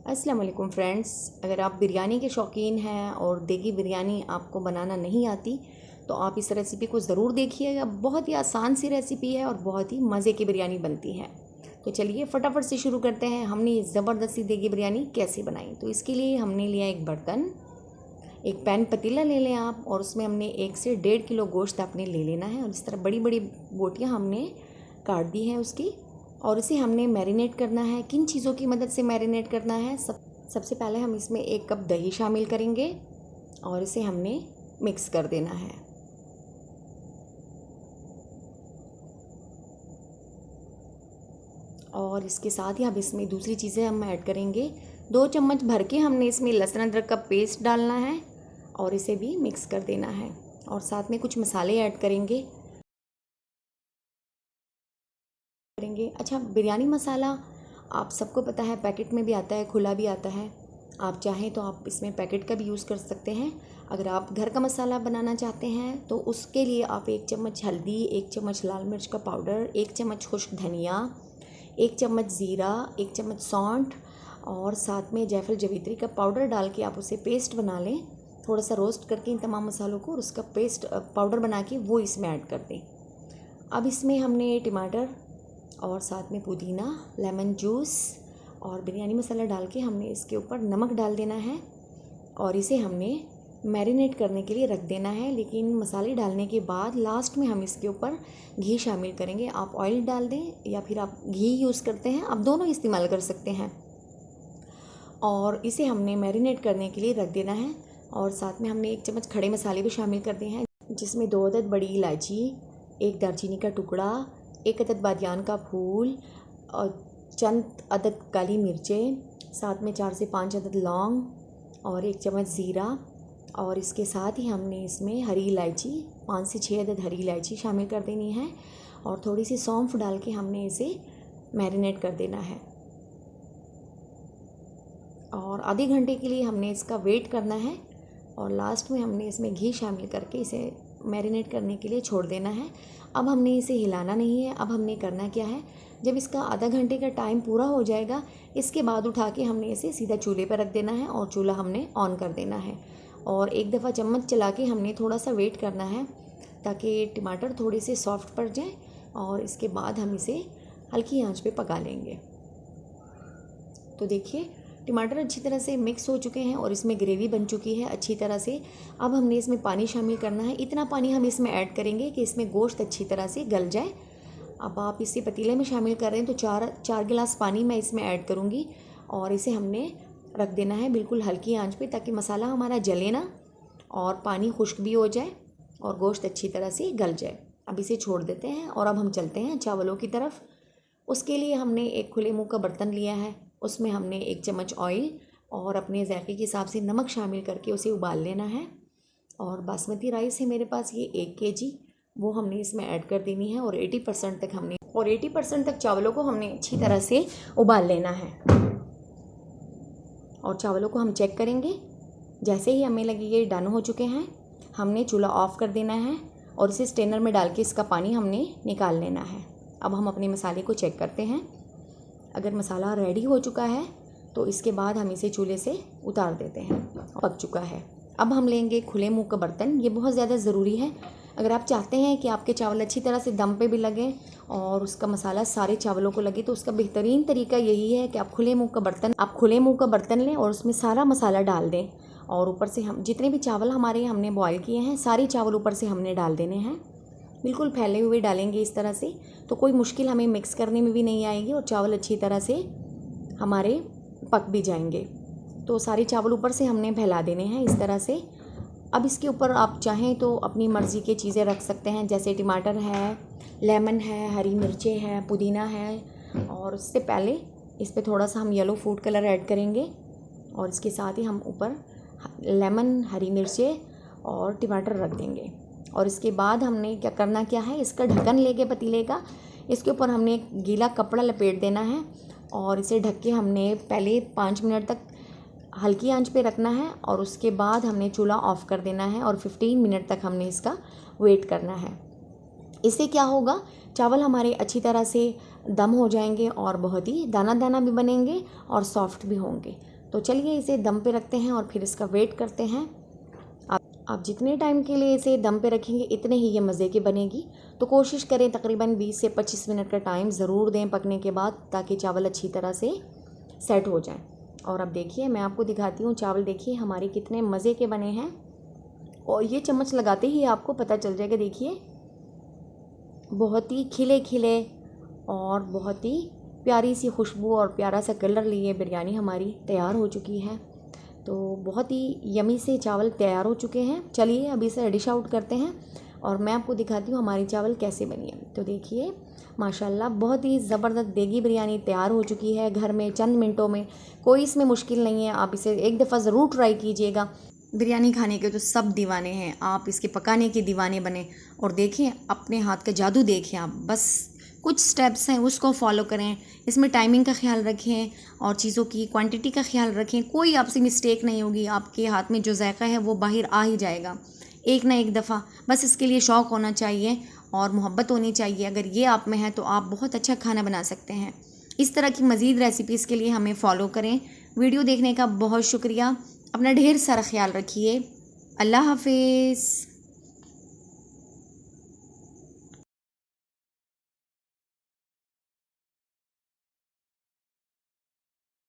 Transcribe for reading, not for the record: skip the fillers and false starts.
अस्सलाम वालेकुम फ्रेंड्स। अगर आप बिरयानी के शौकीन हैं और देगी बिरयानी आपको बनाना नहीं आती तो आप इस रेसिपी को ज़रूर देखिएगा। बहुत ही आसान सी रेसिपी है और बहुत ही मज़े की बिरयानी बनती है। तो चलिए फटाफट से शुरू करते हैं। हमने ये ज़बरदस्ती देगी बिरयानी कैसे बनाई। तो इसके लिए हमने लिया एक बर्तन, एक पैन पतीला ले लें आप, और उसमें हमने 1 से 1.5 किलो गोश्त आपने ले लेना है। और इस तरह बड़ी बड़ी बोटियाँ हमने काट दी हैं उसकी, और इसे हमने मैरिनेट करना है। किन चीज़ों की मदद से मैरिनेट करना है? सबसे पहले हम इसमें 1 कप दही शामिल करेंगे और इसे हमने मिक्स कर देना है। और इसके साथ ही अब इसमें दूसरी चीज़ें हम ऐड करेंगे। 2 चम्मच भर के हमने इसमें लहसुन अदरक का पेस्ट डालना है और इसे भी मिक्स कर देना है। और साथ में कुछ मसाले ऐड करेंगे। अच्छा, बिरयानी मसाला आप सबको पता है पैकेट में भी आता है, खुला भी आता है। आप चाहें तो आप इसमें पैकेट का भी यूज़ कर सकते हैं। अगर आप घर का मसाला बनाना चाहते हैं तो उसके लिए आप 1 चम्मच हल्दी, 1 चम्मच लाल मिर्च का पाउडर, 1 चम्मच खुश्क धनिया, 1 चम्मच ज़ीरा, 1 चम्मच सौंठ और साथ में जायफल जवित्री का पाउडर डाल के आप उसे पेस्ट बना लें। थोड़ा सा रोस्ट करके इन तमाम मसालों को और उसका पेस्ट पाउडर बना के वो इसमें ऐड कर दें। अब इसमें हमने टमाटर और साथ में पुदीना, लेमन जूस और बिरयानी मसाला डाल के हमने इसके ऊपर नमक डाल देना है और इसे हमने मैरिनेट करने के लिए रख देना है। लेकिन मसाले डालने के बाद लास्ट में हम इसके ऊपर घी शामिल करेंगे। आप ऑयल डाल दें या फिर आप घी यूज़ करते हैं, आप दोनों इस्तेमाल कर सकते हैं। और इसे हमने मैरिनेट करने के लिए रख देना है। और साथ में हमने 1 चम्मच खड़े मसाले भी शामिल कर दिए हैं, जिसमें 2 अदद बड़ी इलायची, 1 दालचीनी का टुकड़ा, 1 अदद बादियान का फूल और चंद अदद काली मिर्चें, साथ में 4 से 5 अदद लौंग और 1 चम्मच ज़ीरा। और इसके साथ ही हमने इसमें हरी इलायची, 5 से 6 अदद हरी इलायची शामिल कर देनी है और थोड़ी सी सौंफ डाल के हमने इसे मैरिनेट कर देना है। और आधे घंटे के लिए हमने इसका वेट करना है और लास्ट में हमने इसमें घी शामिल करके इसे मैरिनेट करने के लिए छोड़ देना है। अब हमने इसे हिलाना नहीं है। अब हमने करना क्या है, जब इसका आधा घंटे का टाइम पूरा हो जाएगा इसके बाद उठा के हमने इसे सीधा चूल्हे पर रख देना है और चूल्हा हमने ऑन कर देना है। और एक दफ़ा चम्मच चला के हमने थोड़ा सा वेट करना है ताकि टमाटर थोड़े से सॉफ्ट पड़ जाए और इसके बाद हम इसे हल्की आंच पे पका लेंगे। तो देखिए टमाटर अच्छी तरह से मिक्स हो चुके हैं और इसमें ग्रेवी बन चुकी है अच्छी तरह से। अब हमने इसमें पानी शामिल करना है। इतना पानी हम इसमें ऐड करेंगे कि इसमें गोश्त अच्छी तरह से गल जाए। अब आप इसे पतीले में शामिल कर रहे हैं तो 4 गिलास पानी मैं इसमें ऐड करूँगी और इसे हमने रख देना है बिल्कुल हल्की आंच पे, ताकि मसाला हमारा जले ना और पानी खुश्क भी हो जाए और गोश्त अच्छी तरह से गल जाए। अब इसे छोड़ देते हैं और अब हम चलते हैं चावलों की तरफ। उसके लिए हमने एक खुले मुँह का बर्तन लिया है, उसमें हमने 1 चम्मच ऑयल और अपने ज़ायक़े के हिसाब से नमक शामिल करके उसे उबाल लेना है। और बासमती राइस है मेरे पास ये 1 kg, वो हमने इसमें ऐड कर देनी है और 80% तक चावलों को हमने अच्छी तरह से उबाल लेना है। और चावलों को हम चेक करेंगे, जैसे ही हमें लगे ये डन हो चुके हैं हमने चूल्हा ऑफ़ कर देना है और इसे स्ट्रेनर में डाल के इसका पानी हमने निकाल लेना है। अब हम अपने मसाले को चेक करते हैं। अगर मसाला रेडी हो चुका है तो इसके बाद हम इसे चूल्हे से उतार देते हैं, पक चुका है। अब हम लेंगे खुले मुंह का बर्तन, ये बहुत ज़्यादा ज़रूरी है। अगर आप चाहते हैं कि आपके चावल अच्छी तरह से दम पे भी लगें और उसका मसाला सारे चावलों को लगे, तो उसका बेहतरीन तरीका यही है कि आप खुले मुंह का बर्तन लें और उसमें सारा मसाला डाल दें। और ऊपर से हम जितने भी चावल हमारे हमने बॉयल किए हैं सारे चावल ऊपर से हमने डाल देने हैं। बिल्कुल फैले हुए डालेंगे इस तरह से, तो कोई मुश्किल हमें मिक्स करने में भी नहीं आएगी और चावल अच्छी तरह से हमारे पक भी जाएंगे। तो सारे चावल ऊपर से हमने फैला देने हैं इस तरह से। अब इसके ऊपर आप चाहें तो अपनी मर्ज़ी की चीज़ें रख सकते हैं, जैसे टमाटर है, लेमन है, हरी मिर्चें हैं, पुदीना है। और उससे पहले इस पर थोड़ा सा हम येलो फूड कलर ऐड करेंगे और इसके साथ ही हम ऊपर लेमन, हरी मिर्चें और टमाटर रख देंगे। और इसके बाद हमने क्या है, इसका ढक्कन लेके पतीले का इसके ऊपर हमने एक गीला कपड़ा लपेट देना है और इसे ढक के हमने पहले 5 मिनट तक हल्की आंच पे रखना है और उसके बाद हमने चूल्हा ऑफ़ कर देना है और 15 मिनट तक हमने इसका वेट करना है। इससे क्या होगा, चावल हमारे अच्छी तरह से दम हो जाएंगे और बहुत ही दाना दाना भी बनेंगे और सॉफ्ट भी होंगे। तो चलिए इसे दम पे रखते हैं और फिर इसका वेट करते हैं। आप जितने टाइम के लिए इसे दम पे रखेंगे इतने ही ये मज़े की बनेगी। तो कोशिश करें तकरीबन 20 से 25 मिनट का टाइम ज़रूर दें पकने के बाद, ताकि चावल अच्छी तरह से सेट हो जाए। और अब देखिए मैं आपको दिखाती हूँ चावल, देखिए हमारे कितने मज़े के बने हैं। और ये चम्मच लगाते ही आपको पता चल जाएगा। देखिए बहुत ही खिले खिले और बहुत ही प्यारी सी खुशबू और प्यारा सा कलर लिए बिरयानी हमारी तैयार हो चुकी है। तो बहुत ही यमी से चावल तैयार हो चुके हैं। चलिए अभी इसे डिश आउट करते हैं और मैं आपको दिखाती हूँ हमारी चावल कैसे बनी है। तो देखिए माशाल्लाह बहुत ही ज़बरदस्त देगी बिरयानी तैयार हो चुकी है घर में चंद मिनटों में। कोई इसमें मुश्किल नहीं है, आप इसे एक दफ़ा ज़रूर ट्राई कीजिएगा। बिरयानी खाने के तो सब दीवाने हैं, आप इसके पकाने के दीवाने बने और देखें अपने हाथ का जादू देखें आप। बस कुछ स्टेप्स हैं उसको फॉलो करें, इसमें टाइमिंग का ख्याल रखें और चीज़ों की क्वांटिटी का ख्याल रखें। कोई आपसे मिस्टेक नहीं होगी, आपके हाथ में जो जायका है वो बाहर आ ही जाएगा एक ना एक दफ़ा। बस इसके लिए शौक़ होना चाहिए और मोहब्बत होनी चाहिए। अगर ये आप में है तो आप बहुत अच्छा खाना बना सकते हैं। इस तरह की मज़ीद रेसिपीज़ के लिए हमें फ़ॉलो करें। वीडियो देखने का बहुत शुक्रिया। अपना ढेर सारा ख्याल रखिए। अल्लाह हाफिज़।